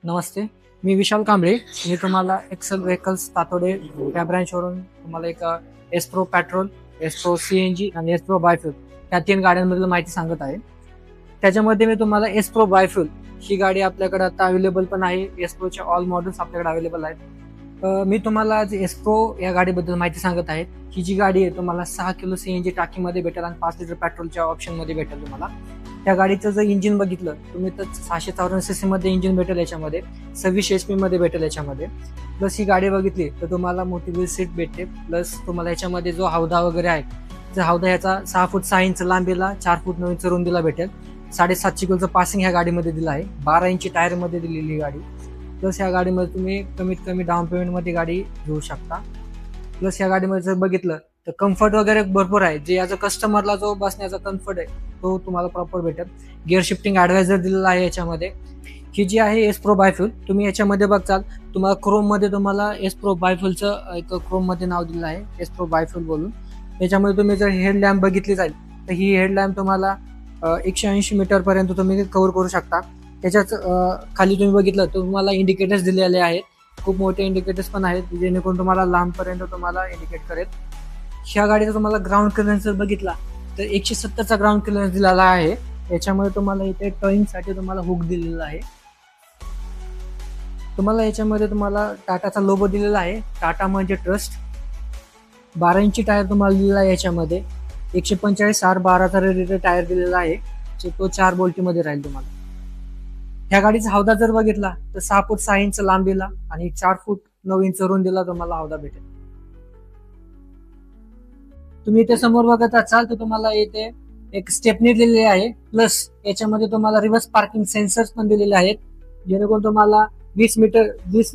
नमस्ते, मी विशाल कांबळे. मी तुम्हाला Excel vehicles तातोडे या ब्रँचवरून तुम्हाला एक एस्प्रो पेट्रोल, एस्प्रो सीएनजी आणि एस्प्रो बायोफ्युल या 3 गाड्यांबद्दल माहिती सांगत आहे. त्याच्यामध्ये मी तुम्हाला एस्प्रो बायोफ्युल ही गाडी आपल्याकडे आता अवेलेबल पण आहे. एस्प्रोचे ऑल मॉडेल्स आपल्याकडे अवेलेबल आहेत. मी तुम्हाला आज एस्प्रो या गाडीबद्दल माहिती सांगत आहे. ही जी गाडी आहे तुम्हाला 6 किलो सीएनजी टाकीमध्ये भेटेल आणि 5 लिटर पेट्रोलच्या ऑप्शनमध्ये भेटेल तुम्हाला. त्या गाडीचं जर इंजिन बघितलं तुम्ही तर 654cc मध्ये इंजिन भेटेल, याच्यामध्ये 26 HP मध्ये भेटेल याच्यामध्ये. प्लस ही गाडी बघितली तर तुम्हाला मोठी व्हील सीट भेटते. प्लस तुम्हाला याच्यामध्ये जो हौदा वगैरे आहे, तर हौदा ह्याचा 6 फूट 6 इंच लांबीला, 4 फूट 9 इंच रुंदीला भेटेल. 750 किलोचं पासिंग ह्या गाडीमध्ये दिलं आहे. 12 इंची टायर मध्ये दिलेली गाडी. प्लस ह्या गाडीमध्ये तुम्ही कमीत कमी डाऊन पेमेंट मध्ये गाडी घेऊ शकता. प्लस ह्या गाडीमध्ये जर बघितलं तर कम्फर्ट वगैरे भरपूर आहे. जे याचा कस्टमरला जो बसण्याचा कम्फर्ट आहे तो तुम्हाला प्रॉपर भेटेल. गिअर शिफ्टिंग ऍडवायझर दिलेला आहे याच्यामध्ये. ही जी आहे एस्प्रो बायोफ्युल, तुम्ही याच्यामध्ये बघताल तुम्हाला क्रोम मध्ये तुम्हाला एस्प्रो बायोफ्युलचं एक क्रोम मध्ये नाव दिलं आहे, एस्प्रो बायोफ्युल बोलून. याच्यामध्ये तुम्ही जर हेडलॅम्प बघितली जाईल तर ही हेडलॅम्प तुम्हाला 180 मीटर पर्यंत तुम्ही कव्हर करू शकता. त्याच्याच खाली तुम्ही बघितलं तर तुम्हाला इंडिकेटर्स दिलेले आहेत. खूप मोठे इंडिकेटर्स पण आहेत जेणेकरून तुम्हाला लांबपर्यंत तुम्हाला इंडिकेट करेल. ह्या गाडीचा तुम्हाला ग्राउंड क्लिअरन्स जर बघितला तर 170चा ग्राउंड क्लिअरन्स दिलेला आहे. याच्यामध्ये तुम्हाला इथे टर्निंगसाठी तुम्हाला हुक दिलेला आहे. तुम्हाला याच्यामध्ये तुम्हाला टाटाचा लोगो दिलेला आहे, टाटा म्हणजे ट्रस्ट. 12 इंची टायर तुम्हाला दिलेला आहे. याच्यामध्ये 145 R12चा रेडिएटर टायर दिलेला आहे, तो 4 बोल्टीमध्ये राहील तुम्हाला. ह्या गाडीचा हौदा जर बघितला तर 6 फूट 6 इंच लांबीला आणि 4 फूट 9 इंच रुंदीला तुम्हाला हौदा भेटेल. तुम्ही इथे समोर बघत असाल तर तुम्हाला इथे एक स्टेपनी दिलेली आहे. प्लस याच्यामध्ये तुम्हाला रिव्हर्स पार्किंग सेन्सर्स पण दिलेले आहेत, जेणेकरून तुम्हाला 20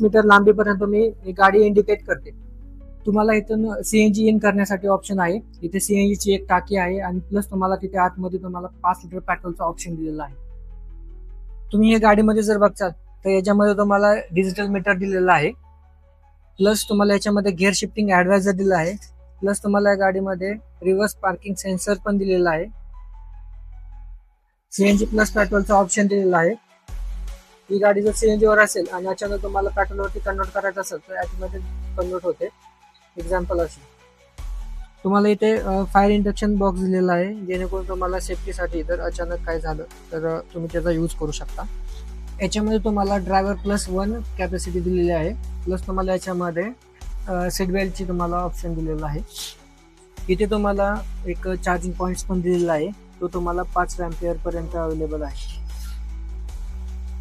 मीटर लांबीपर्यंत तुम्ही गाडी इंडिकेट करते. तुम्हाला इथून सीएनजी इन करण्यासाठी ऑप्शन आहे. इथे सीएनजीची एक टाकी आहे आणि प्लस तुम्हाला तिथे आतमध्ये तुम्हाला 5 लिटर पेट्रोलचा ऑप्शन दिलेला आहे. तुम्ही या गाडीमध्ये जर बघताल तर याच्यामध्ये तुम्हाला डिजिटल मीटर दिलेला आहे. प्लस तुम्हाला याच्यामध्ये गिअर शिफ्टिंग ऍडवायझर दिला आहे. प्लस तुम्हाला या गाडीमध्ये रिव्हर्स पार्किंग सेन्सर पण दिलेला आहे. सीएनजी प्लस पेट्रोलचा ऑप्शन दिलेला आहे. ही गाडी जर सीएनजी वर असेल आणि अचानक तुम्हाला पेट्रोलवरती कन्वर्ट करायचं असेल तर याच्यामध्ये कन्वर्ट होते. एक्झाम्पल अशी तुम्हाला इथे फायर इंडक्शन बॉक्स दिलेला आहे, जेणेकरून तुम्हाला सेफ्टीसाठी जर अचानक काय झालं तर तुम्ही त्याचा यूज करू शकता. याच्यामध्ये तुम्हाला ड्रायव्हर +1 कॅपॅसिटी दिलेली आहे. प्लस तुम्हाला याच्यामध्ये सीट बेल्टची तुम्हाला ऑप्शन दिलेला आहे. इथे तुम्हाला एक चार्जिंग पॉइंट्स पण दिलेला आहे, तो तुम्हाला 5 एम्पियर पर्यंत अवेलेबल आहे.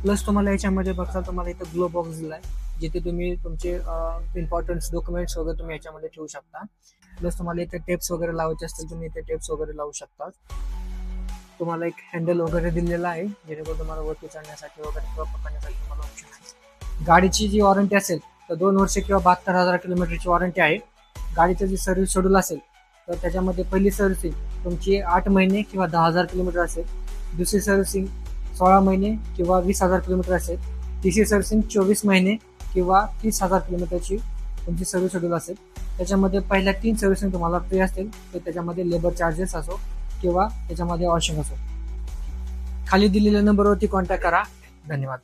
प्लस तुम्हाला याच्यामध्ये बघता तुम्हाला इथे ग्लो बॉक्स दिला आहे, जिथे तुम्ही तुमचे इम्पॉर्टंट डॉक्युमेंट्स वगैरे तुम्ही याच्यामध्ये ठेवू शकता. प्लस तुम्हाला इथे टेप्स वगैरे लावायचे असतील तुम्ही इथे टेप्स वगैरे लावू शकता. तुम्हाला एक हँडल वगैरे दिलेला आहे, जेणेकरून तुम्हाला वरती चढण्यासाठी वगैरे किंवा पकडण्यासाठी तुम्हाला ऑप्शन आहे. गाडीची जी वॉरंटी असेल तर 2 वर्ष किंवा 72,000 किलोमीटरची वॉरंटी आहे. गाडीचं जे सर्व्हिस शेड्यूल असेल तर त्याच्यामध्ये पहिली सर्व्हिसिंग तुमची 8 महिने किंवा 10,000 किलोमीटर असेल. दुसरी सर्व्हिसिंग 16 महिने किंवा 20,000 किलोमीटर असेल. तिसरी सर्व्हिसिंग 24 महिने किंवा 30,000 किलोमीटरची तुमची सर्व्हिस शेड्यूल असेल. त्याच्यामध्ये पहिल्या 3 सर्व्हिसिंग तुम्हाला फ्री असतील, तर त्याच्यामध्ये लेबर चार्जेस असो किंवा त्याच्यामध्ये वॉशिंग असो. खाली दिलेल्या नंबरवरती कॉन्टॅक्ट करा. धन्यवाद.